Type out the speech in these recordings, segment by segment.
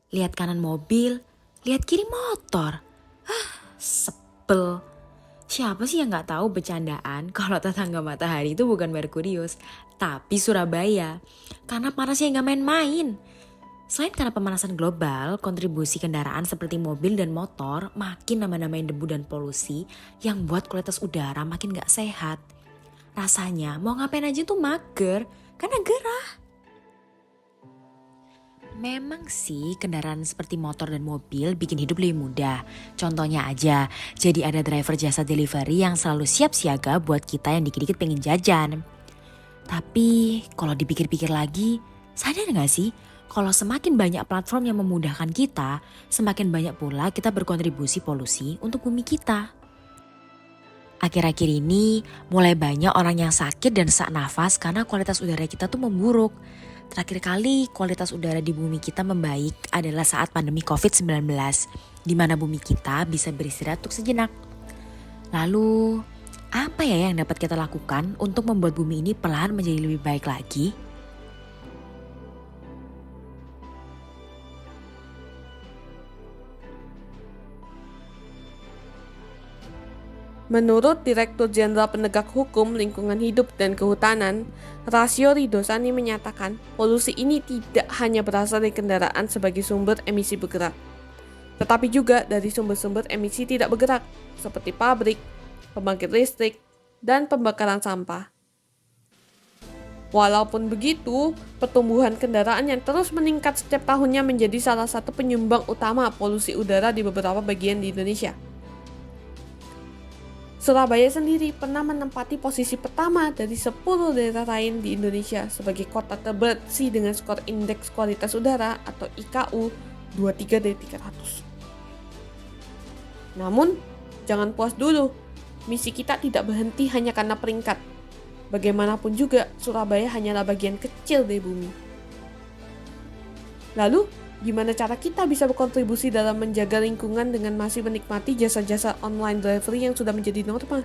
lihat kanan mobil, lihat kiri motor. Sebel. Siapa sih yang gak tahu bercandaan kalau tetangga matahari itu bukan Merkurius, tapi Surabaya. Karena panasnya gak main-main. Selain karena pemanasan global, kontribusi kendaraan seperti mobil dan motor makin nambah-nambahin debu dan polusi yang buat kualitas udara makin gak sehat. Rasanya mau ngapain aja tuh mager, karena gerah. Memang sih kendaraan seperti motor dan mobil bikin hidup lebih mudah. Contohnya aja, jadi ada driver jasa delivery yang selalu siap siaga buat kita yang dikit-dikit pengen jajan. Tapi kalau dipikir-pikir lagi, sadar gak sih kalau semakin banyak platform yang memudahkan kita, semakin banyak pula kita berkontribusi polusi untuk bumi kita. Akhir-akhir ini mulai banyak orang yang sakit dan sesak nafas karena kualitas udara kita tuh memburuk. Terakhir kali kualitas udara di bumi kita membaik adalah saat pandemi COVID-19, di mana bumi kita bisa beristirahat untuk sejenak. Lalu, apa ya yang dapat kita lakukan untuk membuat bumi ini perlahan menjadi lebih baik lagi? Menurut Direktur Jenderal Penegak Hukum Lingkungan Hidup dan Kehutanan, Rasio Ridosani menyatakan polusi ini tidak hanya berasal dari kendaraan sebagai sumber emisi bergerak, tetapi juga dari sumber-sumber emisi tidak bergerak, seperti pabrik, pembangkit listrik, dan pembakaran sampah. Walaupun begitu, pertumbuhan kendaraan yang terus meningkat setiap tahunnya menjadi salah satu penyumbang utama polusi udara di beberapa bagian di Indonesia. Surabaya sendiri pernah menempati posisi pertama dari 10 daerah lain di Indonesia sebagai kota terbersih dengan skor indeks kualitas udara atau IKU 23 dari 300. Namun, jangan puas dulu. Misi kita tidak berhenti hanya karena peringkat. Bagaimanapun juga, Surabaya hanyalah bagian kecil dari bumi. Lalu, gimana cara kita bisa berkontribusi dalam menjaga lingkungan dengan masih menikmati jasa-jasa online delivery yang sudah menjadi norma?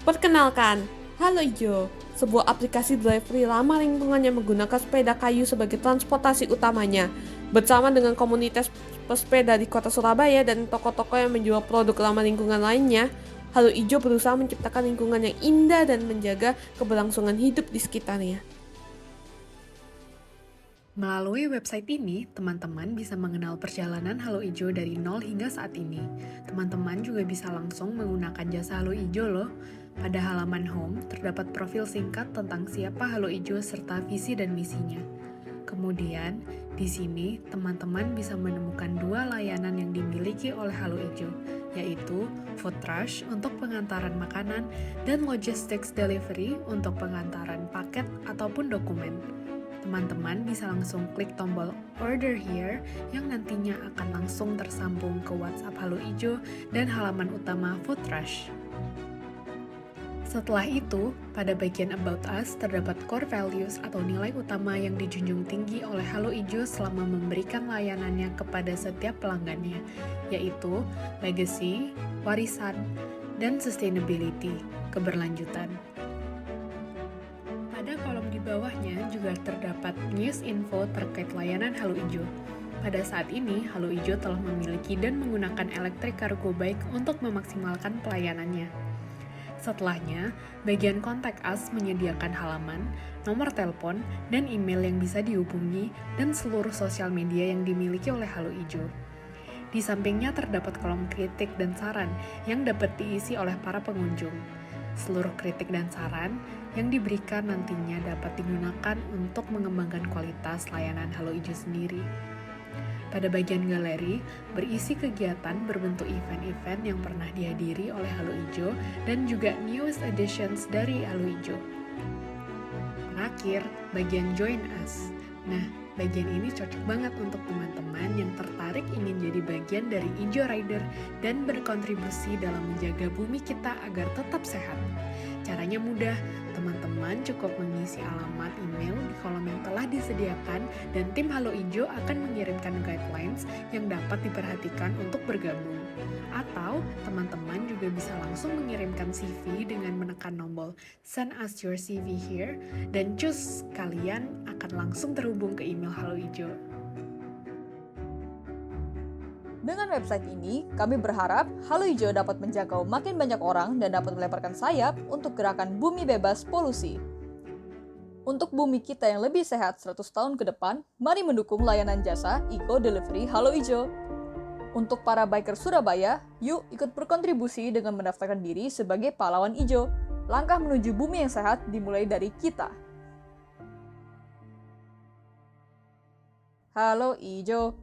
Perkenalkan, Halo Ijo, sebuah aplikasi delivery ramah lingkungan yang menggunakan sepeda kayu sebagai transportasi utamanya. Bersama dengan komunitas pesepeda di kota Surabaya dan toko-toko yang menjual produk ramah lingkungan lainnya, Halo Ijo berusaha menciptakan lingkungan yang indah dan menjaga keberlangsungan hidup di sekitarnya. Melalui website ini, teman-teman bisa mengenal perjalanan Halo Ijo dari nol hingga saat ini. Teman-teman juga bisa langsung menggunakan jasa Halo Ijo loh. Pada halaman home, terdapat profil singkat tentang siapa Halo Ijo serta visi dan misinya. Kemudian, di sini teman-teman bisa menemukan dua layanan yang dimiliki oleh Halo Ijo, yaitu Food Rush untuk pengantaran makanan dan Logistics Delivery untuk pengantaran paket ataupun dokumen. Teman-teman bisa langsung klik tombol Order Here yang nantinya akan langsung tersambung ke WhatsApp Halo Ijo dan halaman utama Food Rush. Setelah itu, pada bagian About Us terdapat core values atau nilai utama yang dijunjung tinggi oleh Halo Ijo selama memberikan layanannya kepada setiap pelanggannya, yaitu legacy, warisan, dan sustainability, keberlanjutan. Pada kolom di bawahnya juga terdapat news info terkait layanan Halo Ijo. Pada saat ini, Halo Ijo telah memiliki dan menggunakan Electric Cargo Bike untuk memaksimalkan pelayanannya. Setelahnya, bagian Contact Us menyediakan halaman, nomor telepon, dan email yang bisa dihubungi, dan seluruh sosial media yang dimiliki oleh Halo Ijo. Di sampingnya terdapat kolom kritik dan saran yang dapat diisi oleh para pengunjung. Seluruh kritik dan saran yang diberikan nantinya dapat digunakan untuk mengembangkan kualitas layanan Halo Ijo sendiri. Pada bagian galeri, berisi kegiatan berbentuk event-event yang pernah dihadiri oleh Halo Ijo dan juga newest editions dari Halo Ijo. Terakhir, bagian Join Us. Nah, bagian ini cocok banget untuk teman-teman yang tertarik ingin jadi bagian dari Ijo Rider dan berkontribusi dalam menjaga bumi kita agar tetap sehat. Caranya mudah, teman-teman cukup mengisi alamat email di kolom yang telah disediakan dan tim Halo Ijo akan mengirimkan guidelines yang dapat diperhatikan untuk bergabung. Atau teman-teman juga bisa langsung mengirimkan CV dengan menekan tombol Send us your CV here dan cus kalian akan langsung terhubung ke email Halo Ijo. Dengan website ini, kami berharap Halo Ijo dapat menjangkau makin banyak orang dan dapat melebarkan sayap untuk gerakan bumi bebas polusi. Untuk bumi kita yang lebih sehat 100 tahun ke depan, mari mendukung layanan jasa Eco Delivery Halo Ijo. Untuk para biker Surabaya, yuk ikut berkontribusi dengan mendaftarkan diri sebagai pahlawan ijo. Langkah menuju bumi yang sehat dimulai dari kita. Halo Ijo.